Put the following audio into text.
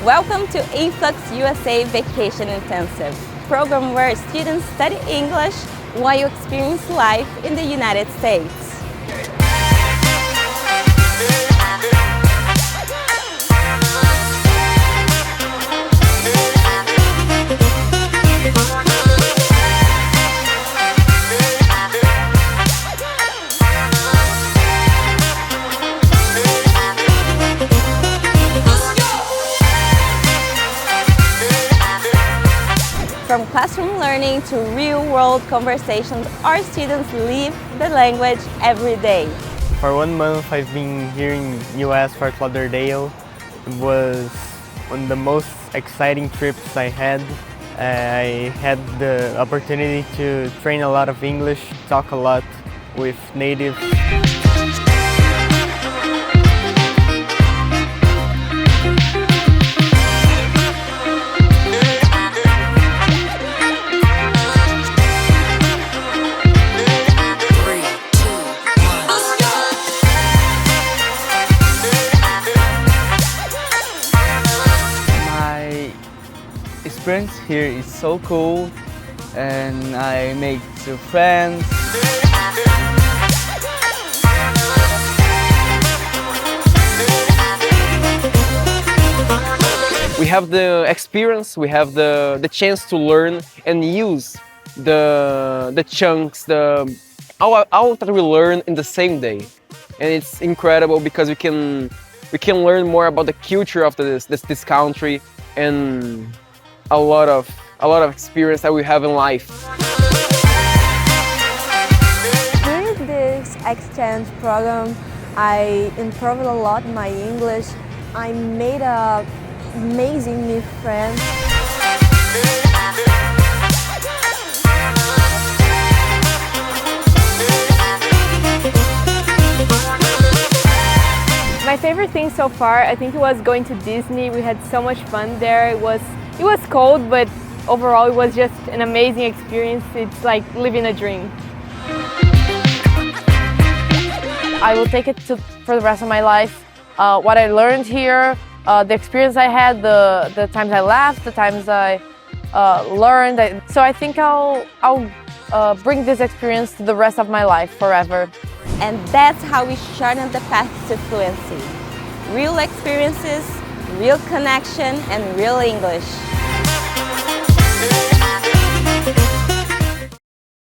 Welcome to InFlux USA Vacation Intensive, program where students study English while you experience life in the United States. From classroom learning to real-world conversations, our students live the language every day. For 1 month, I've been here in US, Fort Lauderdale. It was one of the most exciting trips I had. I had the opportunity to train a lot of English, talk a lot with natives. Experience here is so cool, and I make two friends. We have the experience, we have the chance to learn and use the chunks, all that we learn in the same day, and it's incredible because we can learn more about the culture of this country and a lot of experience that we have in life. During this exchange program, I improved a lot my English. I made amazing new friends. My favorite thing so far, I think it was going to Disney. We had so much fun there. It was cold, but overall it was just an amazing experience. It's like living a dream. I will take it for the rest of my life. What I learned here, the experience I had, the times I laughed, the times I learned. So I think I'll bring this experience to the rest of my life forever. And that's how we shorten the path to fluency. Real experiences, real connection, and real English.